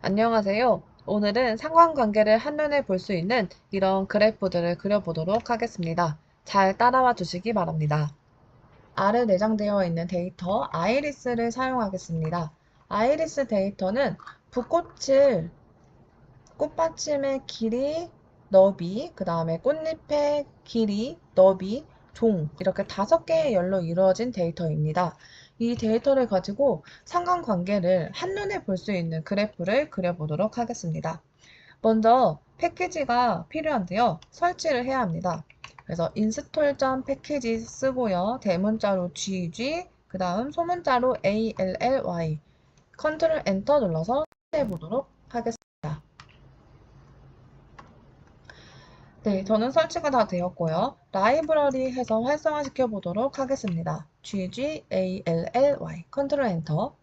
안녕하세요. 오늘은 상관관계를 한눈에 볼 수 있는 이런 그래프들을 그려보도록 하겠습니다. 잘 따라와 주시기 바랍니다. 아래 내장되어 있는 데이터 아이리스를 사용하겠습니다. 아이리스 데이터는 붓꽃을 꽃받침의 길이, 너비, 그 다음에 꽃잎의 길이, 너비, 종 이렇게 5개의 열로 이루어진 데이터입니다. 이 데이터를 가지고 상관관계를 한눈에 볼 수 있는 그래프를 그려보도록 하겠습니다. 먼저 패키지가 필요한데요. 설치를 해야 합니다. 그래서 인스톨 패키지 쓰고요. 대문자로 GG, 그 다음 소문자로 ALLY, 컨트롤 엔터 눌러서 해보도록 하겠습니다. 네, 저는 설치가 다 되었고요. 라이브러리 해서 활성화시켜 보도록 하겠습니다. GGALLY, 컨트롤 엔터.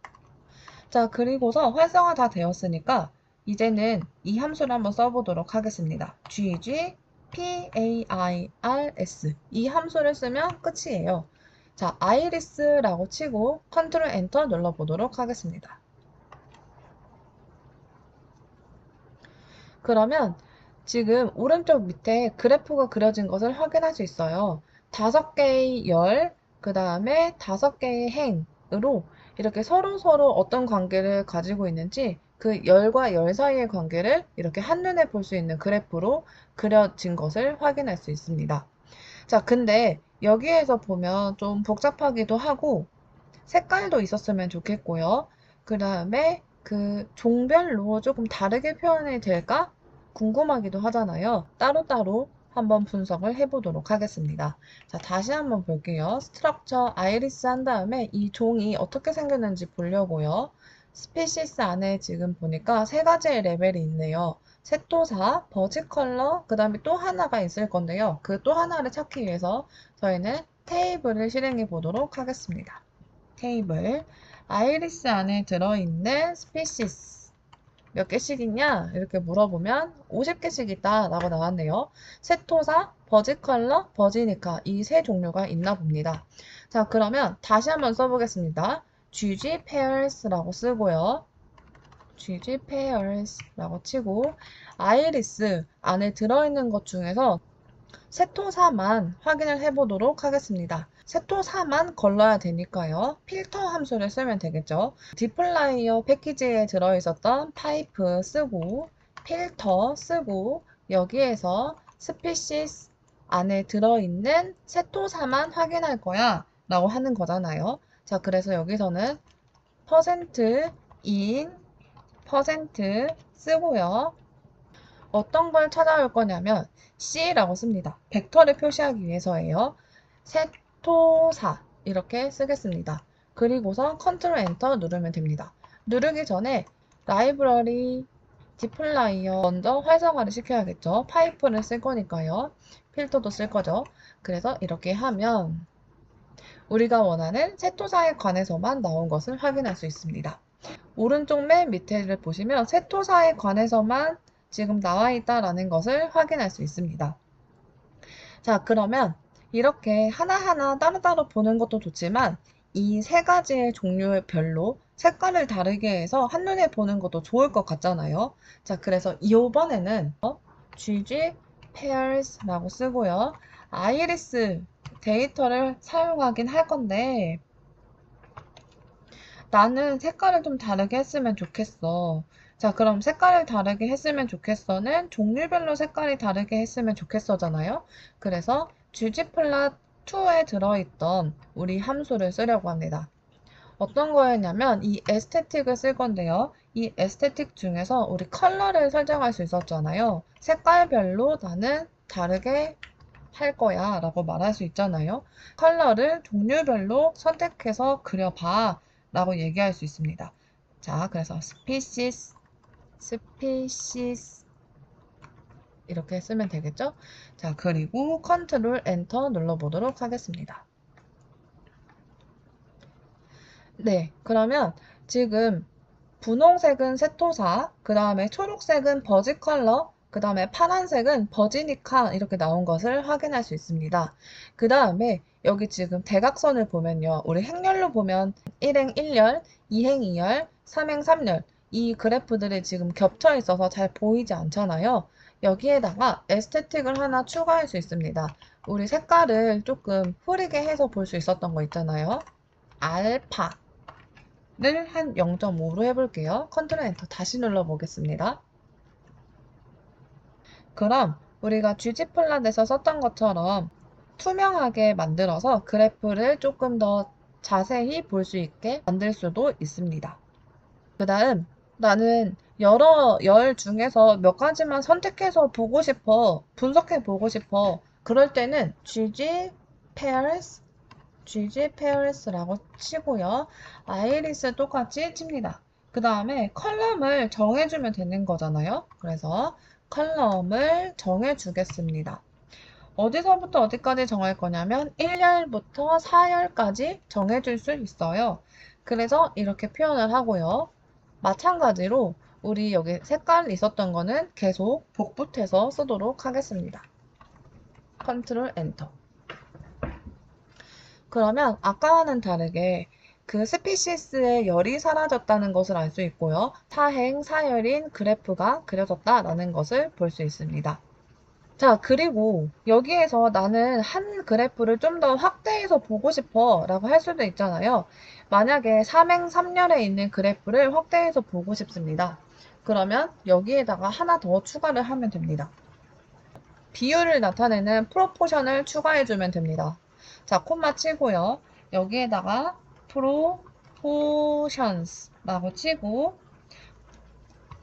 자, 그리고서 활성화 다 되었으니까 이제는 이 함수를 한번 써보도록 하겠습니다. GGPAIRS 이 함수를 쓰면 끝이에요. 자, 아이리스라고 치고 컨트롤 엔터 눌러보도록 하겠습니다. 그러면 지금 오른쪽 밑에 그래프가 그려진 것을 확인할 수 있어요. 5개의 열, 그 다음에 5개의 행으로 이렇게 서로 어떤 관계를 가지고 있는지 그 열과 열 사이의 관계를 이렇게 한눈에 볼 수 있는 그래프로 그려진 것을 확인할 수 있습니다. 자, 근데 여기에서 보면 좀 복잡하기도 하고 색깔도 있었으면 좋겠고요. 그 다음에 그 종별로 조금 다르게 표현이 될까 궁금하기도 하잖아요. 따로따로 한번 분석을 해보도록 하겠습니다. 자, 다시 한번 볼게요. 스트럭처 아이리스 한 다음에 이 종이 어떻게 생겼는지 보려고요. 스피시스 안에 지금 보니까 3가지의 레벨이 있네요. 색도사, 버즈 컬러, 그 다음에 또 하나가 있을 건데요. 그 또 하나를 찾기 위해서 저희는 테이블을 실행해 보도록 하겠습니다. 테이블, 아이리스 안에 들어있는 스피시스 몇 개씩 있냐? 이렇게 물어보면 50개씩 있다 라고 나왔네요. 세토사, 버지 컬러, 버지니카 이 세 종류가 있나 봅니다. 자, 그러면 다시 한번 써보겠습니다. GG pairs라고 쓰고요. GG pairs라고 치고 아이리스 안에 들어있는 것 중에서 세토사만 확인을 해보도록 하겠습니다. 세토사만 걸러야 되니까요. 필터 함수를 쓰면 되겠죠. 디플라이어 패키지에 들어있었던 파이프 쓰고 필터 쓰고 여기에서 스피시스 안에 들어있는 세토사만 확인할 거야 라고 하는 거잖아요. 자, 그래서 여기서는 퍼센트 in 퍼센트 쓰고요. 어떤 걸 찾아올 거냐면 C라고 씁니다. 벡터를 표시하기 위해서예요. 세토사 이렇게 쓰겠습니다. 그리고서 컨트롤 엔터 누르면 됩니다. 누르기 전에 라이브러리 디플라이어 먼저 활성화를 시켜야겠죠. 파이프를 쓸 거니까요. 필터도 쓸 거죠. 그래서 이렇게 하면 우리가 원하는 세토사에 관해서만 나온 것을 확인할 수 있습니다. 오른쪽 맨 밑에를 보시면 세토사에 관해서만 지금 나와 있다라는 것을 확인할 수 있습니다. 자, 그러면 이렇게 하나하나 따로따로 보는 것도 좋지만 이 3가지의 종류별로 색깔을 다르게 해서 한눈에 보는 것도 좋을 것 같잖아요. 자, 그래서 이번에는 GG pairs라고 쓰고요. 아이리스 데이터를 사용하긴 할 건데 나는 색깔을 좀 다르게 했으면 좋겠어. 자, 그럼 색깔을 다르게 했으면 좋겠어는 종류별로 색깔이 다르게 했으면 좋겠어잖아요. 그래서 ggplot2에 들어있던 우리 함수를 쓰려고 합니다. 어떤 거였냐면 이 에스테틱을 쓸 건데요. 이 에스테틱 중에서 우리 컬러를 설정할 수 있었잖아요. 색깔별로 나는 다르게 할 거야 라고 말할 수 있잖아요. 컬러를 종류별로 선택해서 그려봐 라고 얘기할 수 있습니다. 자, 그래서 species 이렇게 쓰면 되겠죠? 자, 그리고 컨트롤 엔터 눌러보도록 하겠습니다. 네, 그러면 지금 분홍색은 세토사, 그 다음에 초록색은 버지 컬러, 그 다음에 파란색은 버지니카 이렇게 나온 것을 확인할 수 있습니다. 그 다음에 여기 지금 대각선을 보면요. 우리 행렬로 보면 1행 1열, 2행 2열, 3행 3열 이 그래프들이 지금 겹쳐 있어서 잘 보이지 않잖아요. 여기에다가 에스테틱을 하나 추가할 수 있습니다. 우리 색깔을 조금 흐리게 해서 볼 수 있었던 거 있잖아요. 알파를 한 0.5로 해볼게요. 컨트롤 엔터 다시 눌러보겠습니다. 그럼 우리가 gg플랫에서 썼던 것처럼 투명하게 만들어서 그래프를 조금 더 자세히 볼 수 있게 만들 수도 있습니다. 그 다음 나는 여러 열 중에서 몇 가지만 선택해서 보고 싶어, 분석해 보고 싶어. 그럴 때는 ggpairs라고 치고요. 아이리스 똑같이 칩니다. 그 다음에 컬럼을 정해주면 되는 거잖아요. 그래서 컬럼을 정해주겠습니다. 어디서부터 어디까지 정할 거냐면 1열부터 4열까지 정해줄 수 있어요. 그래서 이렇게 표현을 하고요. 마찬가지로 우리 여기 색깔 있었던 거는 계속 복붙해서 쓰도록 하겠습니다. 컨트롤 엔터. 그러면 아까와는 다르게 그 스피시스의 열이 사라졌다는 것을 알 수 있고요. 사행, 사열인 그래프가 그려졌다라는 것을 볼 수 있습니다. 자, 그리고 여기에서 나는 한 그래프를 좀 더 확대해서 보고 싶어 라고 할 수도 있잖아요. 만약에 삼행삼열에 있는 그래프를 확대해서 보고 싶습니다. 그러면 여기에다가 하나 더 추가를 하면 됩니다. 비율을 나타내는 프로포션을 추가해주면 됩니다. 자, 콤마 치고요. 여기에다가 proportions라고 치고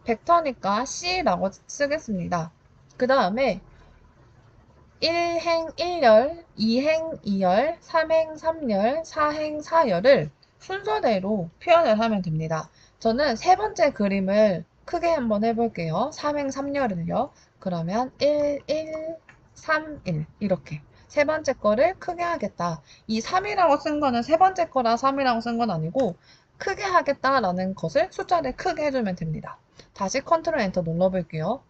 벡터니까 C라고 쓰겠습니다. 그 다음에 1행 1열, 2행 2열, 3행 3열, 4행 4열을 순서대로 표현을 하면 됩니다. 저는 세 번째 그림을 크게 한번 해볼게요. 3행 3열을요. 그러면 1, 1, 3, 1 이렇게 세 번째 거를 크게 하겠다. 이 3이라고 쓴 거는 세 번째 거라 3이라고 쓴 건 아니고 크게 하겠다라는 것을 숫자를 크게 해주면 됩니다. 다시 컨트롤 엔터 눌러볼게요.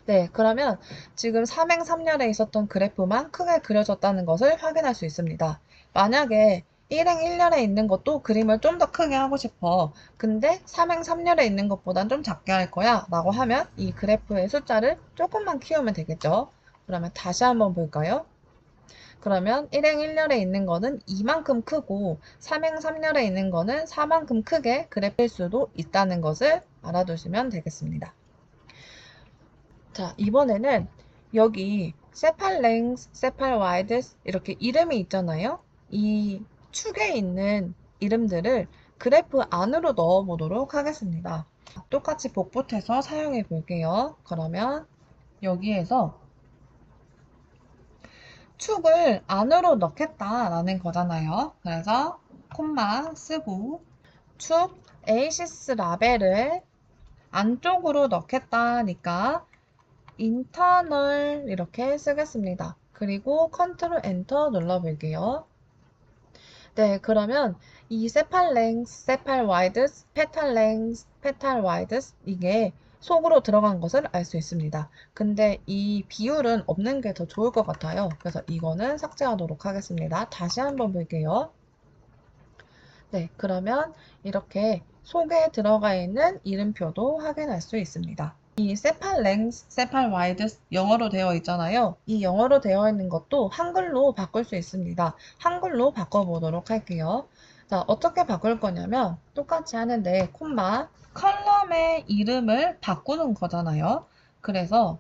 네, 그러면 지금 삼행삼열에 있었던 그래프만 크게 그려졌다는 것을 확인할 수 있습니다. 만약에 1행 1열에 있는 것도 그림을 좀 더 크게 하고 싶어. 근데 3행 3열에 있는 것보단 좀 작게 할 거야. 라고 하면 이 그래프의 숫자를 조금만 키우면 되겠죠. 그러면 다시 한번 볼까요? 그러면 1행 1열에 있는 거는 이만큼 크고 3행 3열에 있는 거는 4만큼 크게 그래프일 수도 있다는 것을 알아두시면 되겠습니다. 자, 이번에는 여기 세팔 랭스, 세팔 와이드 이렇게 이름이 있잖아요. 이 축에 있는 이름들을 그래프 안으로 넣어 보도록 하겠습니다. 똑같이 복붙해서 사용해 볼게요. 그러면 여기에서 축을 안으로 넣겠다라는 거잖아요. 그래서 콤마 쓰고 축 에이시스 라벨을 안쪽으로 넣겠다니까 internal 이렇게 쓰겠습니다. 그리고 컨트롤 엔터 눌러볼게요. 네, 그러면 이 세팔 랭스, 세팔 와이드스, 페탈 랭스, 페탈 와이드스 이게 속으로 들어간 것을 알 수 있습니다. 근데 이 비율은 없는 게 더 좋을 것 같아요. 그래서 이거는 삭제하도록 하겠습니다. 다시 한번 볼게요. 네, 그러면 이렇게 속에 들어가 있는 이름표도 확인할 수 있습니다. 이 세팔 랭스, 세팔 와이드 영어로 되어 있잖아요. 이 영어로 되어 있는 것도 한글로 바꿀 수 있습니다. 한글로 바꿔보도록 할게요. 자, 어떻게 바꿀 거냐면 똑같이 하는데 콤마 컬럼의 이름을 바꾸는 거잖아요. 그래서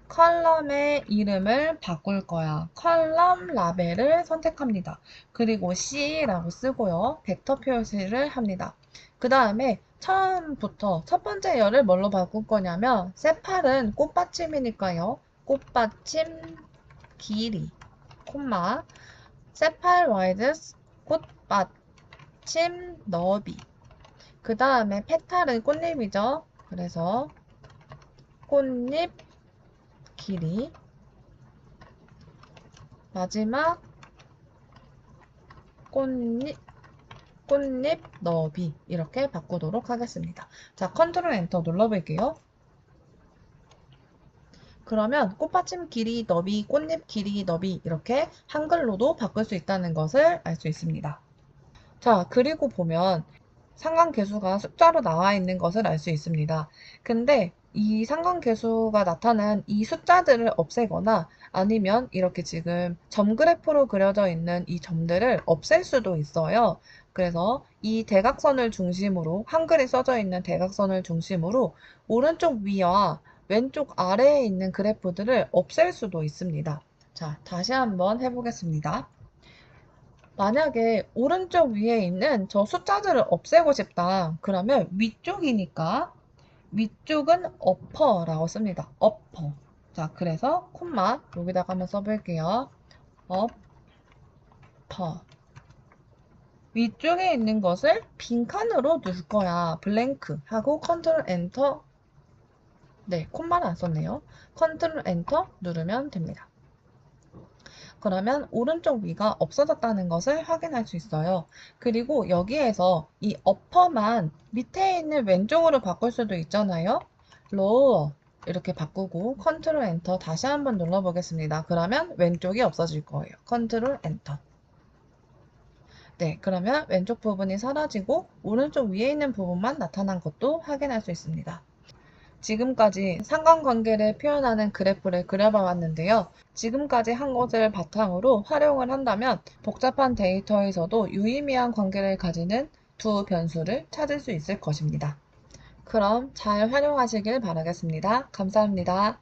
컬럼의 이름을 바꿀 거야. 컬럼 라벨을 선택합니다. 그리고 C라고 쓰고요. 벡터 표시를 합니다. 그 다음에 처음부터 첫 번째 열을 뭘로 바꿀 거냐면 세팔은 꽃받침이니까요. 꽃받침 길이 콤마 세팔 와이드스 꽃받침 너비 그 다음에 페탈은 꽃잎이죠. 그래서 꽃잎 길이 마지막 꽃잎 너비 이렇게 바꾸도록 하겠습니다. 자, 컨트롤 엔터 눌러볼게요. 그러면 꽃받침 길이 너비, 꽃잎 길이 너비 이렇게 한글로도 바꿀 수 있다는 것을 알 수 있습니다. 자, 그리고 보면 상관계수가 숫자로 나와 있는 것을 알 수 있습니다. 근데 이 상관계수가 나타난 이 숫자들을 없애거나 아니면 이렇게 지금 점 그래프로 그려져 있는 이 점들을 없앨 수도 있어요. 그래서 이 대각선을 중심으로, 한글이 써져 있는 대각선을 중심으로 오른쪽 위와 왼쪽 아래에 있는 그래프들을 없앨 수도 있습니다. 자, 다시 한번 해보겠습니다. 만약에 오른쪽 위에 있는 저 숫자들을 없애고 싶다. 그러면 위쪽이니까 위쪽은 upper라고 씁니다. upper. 자, 그래서 콤마 여기다가 한번 써볼게요. upper. 위쪽에 있는 것을 빈칸으로 넣을 거야. 블랭크 하고 컨트롤 엔터. 네, 콤마는 안 썼네요. 컨트롤 엔터 누르면 됩니다. 그러면 오른쪽 위가 없어졌다는 것을 확인할 수 있어요. 그리고 여기에서 이 upper만 밑에 있는 왼쪽으로 바꿀 수도 있잖아요. lower 이렇게 바꾸고 컨트롤 엔터 다시 한번 눌러보겠습니다. 그러면 왼쪽이 없어질 거예요. 컨트롤 엔터. 네, 그러면 왼쪽 부분이 사라지고 오른쪽 위에 있는 부분만 나타난 것도 확인할 수 있습니다. 지금까지 상관관계를 표현하는 그래프를 그려봐 왔는데요. 지금까지 한 것을 바탕으로 활용을 한다면 복잡한 데이터에서도 유의미한 관계를 가지는 두 변수를 찾을 수 있을 것입니다. 그럼 잘 활용하시길 바라겠습니다. 감사합니다.